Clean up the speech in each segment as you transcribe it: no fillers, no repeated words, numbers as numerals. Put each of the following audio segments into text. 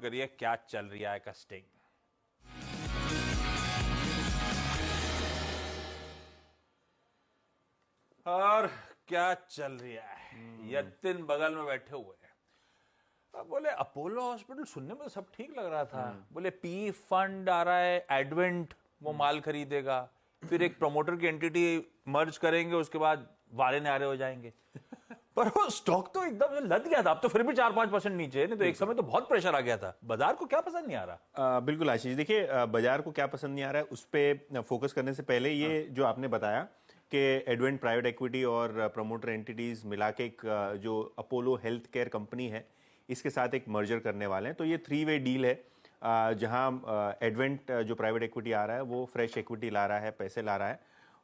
करिए क्या चल रहा है का स्टिंग। और क्या चल रहा है, यतिन बगल में बैठे हुए हैं। अब बोले अपोलो हॉस्पिटल, सुनने में तो सब ठीक लग रहा था। बोले पी फंड आ रहा है, एडवेंट वो माल खरीदेगा, फिर एक प्रमोटर की एंटिटी मर्ज करेंगे, उसके बाद वारे नारे हो जाएंगे। पर वो स्टॉक तो एकदम से लद गया था। अब तो फिर भी 4-5% नीचे, नहीं तो एक समय तो बहुत प्रेशर आ गया था। बाजार को क्या पसंद नहीं आ रहा? बिल्कुल आशीष, देखिए बाजार को क्या पसंद नहीं आ रहा है उस पर फोकस करने से पहले ये जो आपने बताया कि एडवेंट प्राइवेट इक्विटी और प्रमोटर एंटिटीज मिला के एक जो अपोलो हेल्थ केयर कंपनी है इसके साथ एक मर्जर करने वाले हैं। तो ये 3-वे डील है जहां एडवेंट जो प्राइवेट इक्विटी आ रहा है वो फ्रेश इक्विटी ला रहा है, पैसे ला रहा है।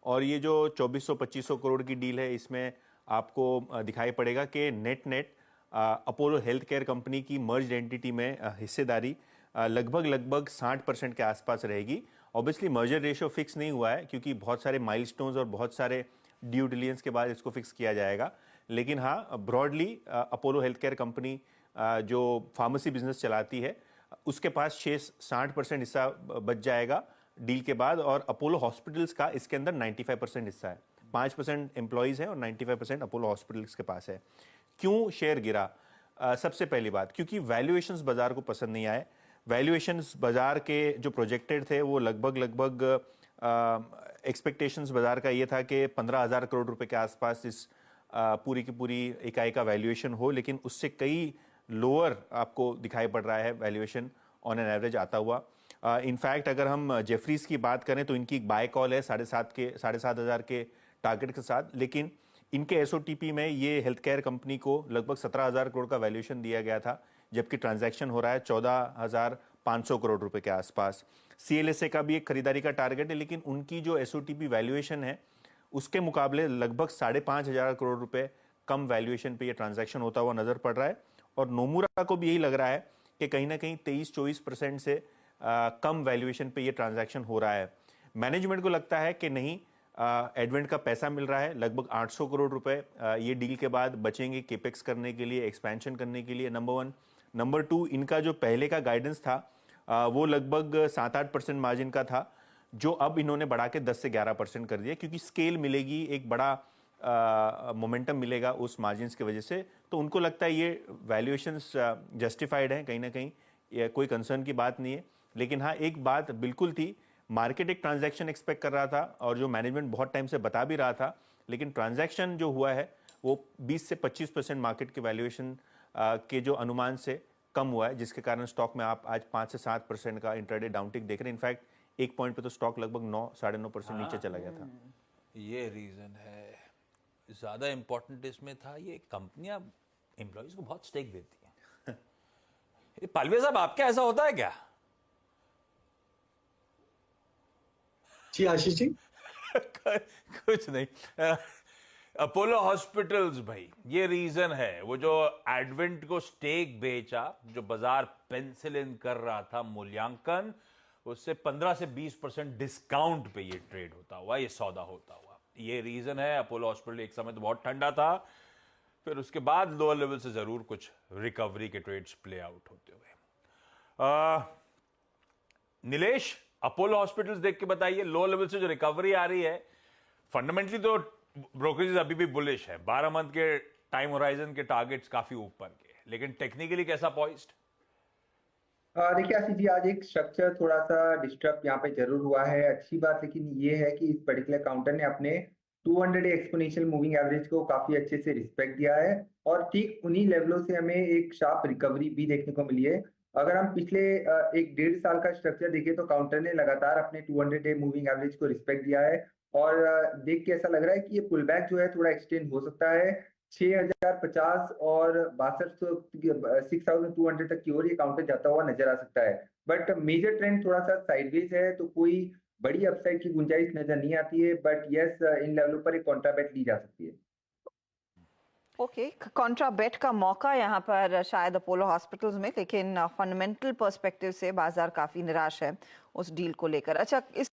और ये जो 2400-2500 करोड़ की डील है इसमें आपको दिखाई पड़ेगा कि net Apollo health care company की मर्ज एंटिटी में हिस्सेदारी लगभग 60% के आसपास रहेगी। ऑब्वियसली मर्जर रेशियो फिक्स नहीं हुआ है क्योंकि बहुत सारे माइलस्टोन्स और बहुत सारे ड्यू डिलिजेंस के बाद इसको फिक्स किया जाएगा। लेकिन हाँ, broadly Apollo health care company जो फार्मेसी बिजनेस चलाती है उसके पास 60% हिस्सा बच जाएगा डील के बाद। और अपोलो हॉस्पिटल्स का इसके अंदर 95% हिस्सा है। 5% एम्प्लॉइज है और 95% अपोलो हॉस्पिटल्स के पास है। क्यों शेयर गिरा? सबसे पहली बात, क्योंकि वैल्यूएशंस बाजार को पसंद नहीं आए। वैल्यूएशंस बाजार के जो प्रोजेक्टेड थे वो लगभग एक्सपेक्टेशंस बाजार का ये था कि 15,000 करोड़ रुपए के आसपास इस पूरी की पूरी इकाई का वैल्यूएशन हो, लेकिन उससे कई लोअर आपको दिखाई पड़ रहा है वैल्यूएशन ऑन एन एवरेज आता हुआ। इनफैक्ट अगर हम जेफरीज की बात करें तो इनकी एक बाय कॉल है 7,500 के टारगेट के साथ, लेकिन इनके एसओटीपी में ये हेल्थ केयर कंपनी को लगभग 17,000 करोड़ का वैल्यूएशन दिया गया था, जबकि ट्रांजैक्शन हो रहा है 14,500 करोड़ रुपए के आसपास। सीएलएसए का भी एक खरीदारी का टारगेट है, लेकिन उनकी जो एसओटीपी वैल्यूएशन है उसके मुकाबले लगभग 5,500 करोड़ रुपए कम वैल्यूएशन पे ये ट्रांजैक्शन होता हुआ नजर पड़ रहा है। और नोमुरा को भी यही लग रहा है कि कहीं ना कहीं 23-24% से कम वैल्यूएशन पे ये ट्रांजैक्शन हो रहा है। मैनेजमेंट को लगता है कि नहीं, एडवेंट का पैसा मिल रहा है लगभग 800 करोड़ रुपए ये डील के बाद बचेंगे केपेक्स करने के लिए, एक्सपेंशन करने के लिए, नंबर 1। नंबर 2, इनका जो पहले का गाइडेंस था वो लगभग 7-8% मार्जिन का था, जो अब इन्होंने बढ़ा के 10 से 11% कर दिया, क्योंकि स्केल मिलेगी, एक बड़ा मोमेंटम मिलेगा उस मार्जिन की वजह से। तो उनको लगता है ये वैल्यूएशंस जस्टिफाइड हैं, कहीं ना कहीं ये कोई कंसर्न की बात नहीं है। लेकिन हाँ, एक बात बिल्कुल थी, मार्केट एक ट्रांजैक्शन एक्सपेक्ट कर रहा था और जो मैनेजमेंट बहुत टाइम से बता भी रहा था, लेकिन ट्रांजैक्शन जो हुआ है वो 20 से 25% मार्केट के वैल्यूएशन के जो अनुमान से कम हुआ है, जिसके कारण स्टॉक में आप आज 5 से 7% का इंट्राडे डाउनटिक देख रहे हैं। इनफैक्ट एक पॉइंट पे तो स्टॉक लगभग 9-9.5% नीचे चला गया था। ये रीजन है। ज्यादा इंपॉर्टेंट इसमें था, ये कंपनियां एम्प्लॉइज को बहुत स्टेक देती हैं। पालवे साहब, आपके ऐसा होता है क्या? जी आशीष जी। कुछ नहीं। अपोलो हॉस्पिटल्स भाई, ये रीजन है, वो जो एडवेंट को स्टेक बेचा, जो बाजार पेंसिल इन कर रहा था मूल्यांकन, उससे 15 से 20% डिस्काउंट पे ये ट्रेड होता हुआ, ये सौदा होता हुआ, ये रीजन है। अपोलो हॉस्पिटल एक समय तो बहुत ठंडा था, फिर उसके बाद लोअर लेवल से जरूर कुछ रिकवरी के ट्रेड्स प्ले आउट होते हुए। नीलेश, अपोलो हॉस्पिटल्स देख के बताइए, लो लेवल से जो रिकवरी आ रही है, फंडामेंटली तो ब्रोकरेज अभी भी बुलिश है, 12 मंथ के टाइम होराइजन के टारगेट्स काफी ऊपर के, लेकिन टेक्निकली कैसा पॉइज्ड? देखिए आशीष जी, आज एक स्ट्रक्चर थोड़ा सा डिस्टर्ब यहाँ पे जरूर हुआ है। अच्छी बात लेकिन ये है कि इस पर्टिकुलर काउंटर ने अपने 200 डे एक्सपोनेंशियल मूविंग एवरेज को काफी अच्छे से रिस्पेक्ट दिया है और ठीक उन्हीं लेवलों से हमें एक शार्प रिकवरी भी देखने को मिली है। अगर हम पिछले 1-1.5 साल का स्ट्रक्चर देखें तो काउंटर ने लगातार अपने 200 डे मूविंग एवरेज को रिस्पेक्ट दिया है और देख के ऐसा लग रहा है कि ये पुल बैक जो है थोड़ा एक्सटेंड हो सकता है। 6,050 और 6200 तक की ओर ये काउंटर जाता हुआ नजर आ सकता है, बट मेजर ट्रेंड थोड़ा सा साइडवेज है, तो कोई बड़ी अपसाइड की गुंजाइश नजर नहीं आती है। बट यस, इन लेवलों पर एक कॉन्ट्रा बेट ली जा सकती है। ओके, कॉन्ट्रा बेट का मौका यहाँ पर शायद अपोलो हॉस्पिटल्स में, लेकिन फंडामेंटल पर्सपेक्टिव से बाजार काफी निराश है उस डील को लेकर। अच्छा, इस